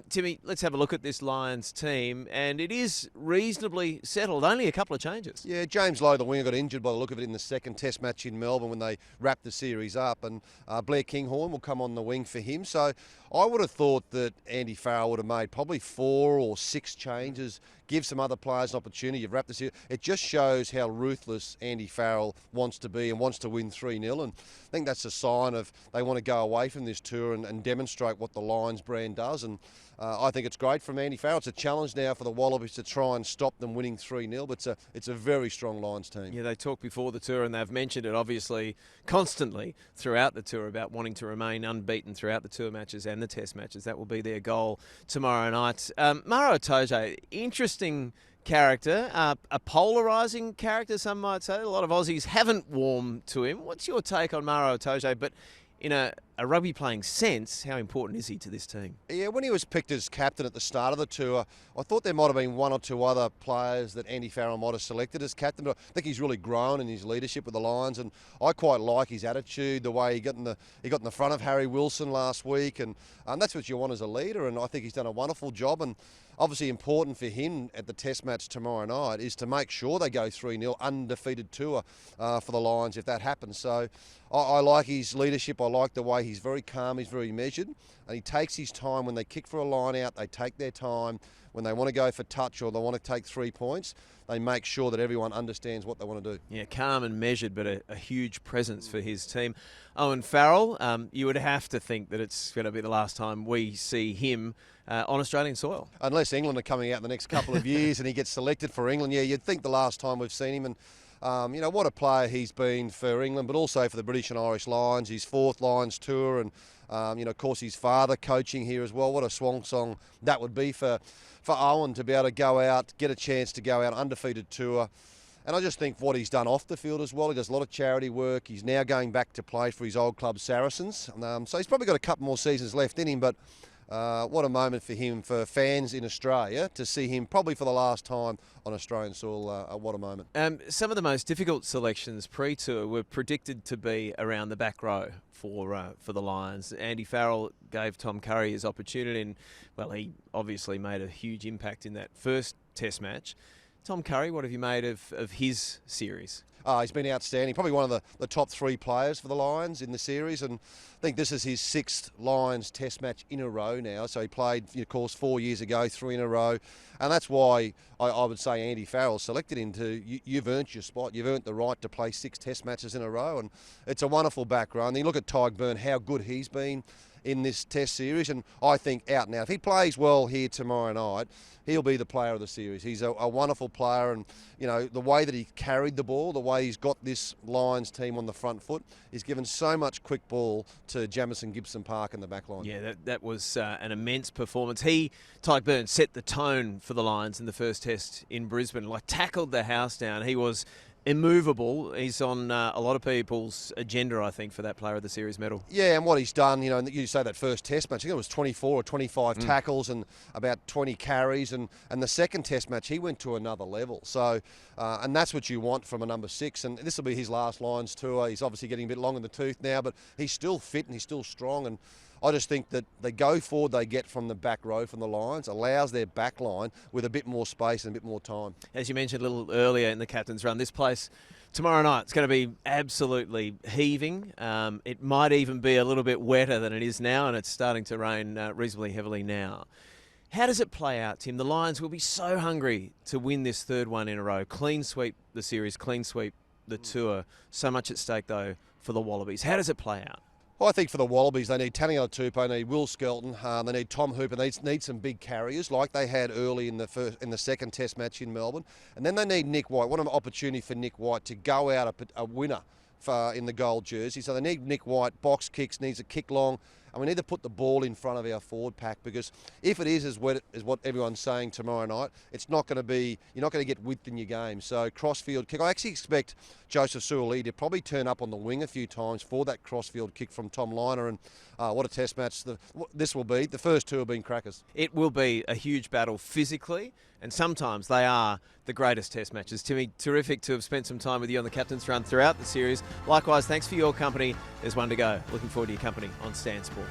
Timmy, let's have a look at this Lions team, and it is reasonably settled. Only a couple of changes. Yeah, James Lowe, the winger, got injured by the look of it in the second test match in Melbourne when they wrapped the series up, and Blair Kinghorn will come on the wing for him. So I would have thought that Andy Farrell would have made probably 4 or 6 changes, give some other players an opportunity. You've wrapped the series. It just shows how ruthless Andy Farrell wants to be and wants to win 3-0, and I think that's a sign of they want to go away from this tour and demonstrate what the Lions brand does, and I think it's great from Andy Farrell. It's a challenge now for the Wallabies to try and stop them winning 3-0, but it's a very strong Lions team. Yeah, they talked before the tour, and they've mentioned it obviously constantly throughout the tour about wanting to remain unbeaten throughout the tour matches and the test matches. That will be their goal tomorrow night. Maro Itoje, interesting character, a polarising character, some might say. A lot of Aussies haven't warmed to him. What's your take on Maro Itoje? But in a rugby playing sense, how important is he to this team? Yeah, when he was picked as captain at the start of the tour, I thought there might have been 1 or 2 other players that Andy Farrell might have selected as captain, but I think he's really grown in his leadership with the Lions, and I quite like his attitude, the way he got in the front of Harry Wilson last week, and that's what you want as a leader, and I think he's done a wonderful job. And obviously important for him at the test match tomorrow night is to make sure they go 3-0 undefeated tour for the Lions if that happens. So I like his leadership. I like the way he's very calm, he's very measured, and he takes his time. When they kick for a line out, they take their time. When they want to go for touch or they want to take 3 points, they make sure that everyone understands what they want to do. Yeah, calm and measured, but a huge presence for his team. Owen Farrell, you would have to think that it's going to be the last time we see him on Australian soil. Unless England are coming out in the next couple of years and he gets selected for England, yeah, you'd think the last time we've seen him. And what a player he's been for England, but also for the British and Irish Lions, his 4th Lions tour, and of course his father coaching here as well. What a swan song that would be for Owen to be able to go out, get a chance to go out undefeated tour. And I just think what he's done off the field as well, he does a lot of charity work. He's now going back to play for his old club Saracens. So he's probably got a couple more seasons left in him, but what a moment for him, for fans in Australia, to see him probably for the last time on Australian soil. What a moment. Some of the most difficult selections pre-tour were predicted to be around the back row for the Lions. Andy Farrell gave Tom Curry his opportunity, and, well, he obviously made a huge impact in that first test match. Tom Curry, what have you made of his series? He's been outstanding, probably one of the top 3 players for the Lions in the series, and I think this is his 6th Lions test match in a row now. So he played, of course, 4 years ago, 3 in a row, and that's why I would say Andy Farrell selected him to, you've earned your spot, you've earned the right to play 6 test matches in a row, and it's a wonderful back row. And you look at Tadhg Beirne, how good he's been in this test series, and I think out now, if he plays well here tomorrow night, he'll be the player of the series. He's a wonderful player, and the way that he carried the ball, the way he's got this Lions team on the front foot, he's given so much quick ball to Jamison Gibson Park in the back line. Yeah, that was an immense performance. Tadhg Beirne set the tone for the Lions in the first test in Brisbane, tackled the house down. He was immovable. He's on a lot of people's agenda, I think, for that Player of the Series medal. Yeah, and what he's done, you say that first test match, I think it was 24 or 25 tackles and about 20 carries, and the second test match, he went to another level. So, and that's what you want from a number 6, and this will be his last Lions tour. He's obviously getting a bit long in the tooth now, but he's still fit and he's still strong, and I just think that the go forward they get from the back row from the Lions allows their back line with a bit more space and a bit more time. As you mentioned a little earlier in the captain's run, this place tomorrow night, it's going to be absolutely heaving. It might even be a little bit wetter than it is now, and it's starting to rain reasonably heavily now. How does it play out, Tim? The Lions will be so hungry to win this 3rd one in a row. Clean sweep the series, clean sweep the tour. So much at stake, though, for the Wallabies. How does it play out? Well, I think for the Wallabies, they need Taniela Tupou, they need Will Skelton, they need Tom Hooper, they need some big carriers like they had early in the second test match in Melbourne. And then they need Nick White. What an opportunity for Nick White to go out a winner in the gold jersey. So they need Nick White, box kicks, needs a kick long. And we need to put the ball in front of our forward pack, because if it is as wet as what everyone's saying tomorrow night, it's not going to be, you're not going to get width in your game. So crossfield kick, I actually expect Joseph Suaalii to probably turn up on the wing a few times for that crossfield kick from Tom Liner, and what a test match this will be. The first 2 have been crackers. It will be a huge battle physically, and sometimes they are the greatest test matches. Timmy, terrific to have spent some time with you on the captain's run throughout the series. Likewise, thanks for your company. There's one to go. Looking forward to your company on Stan Sport.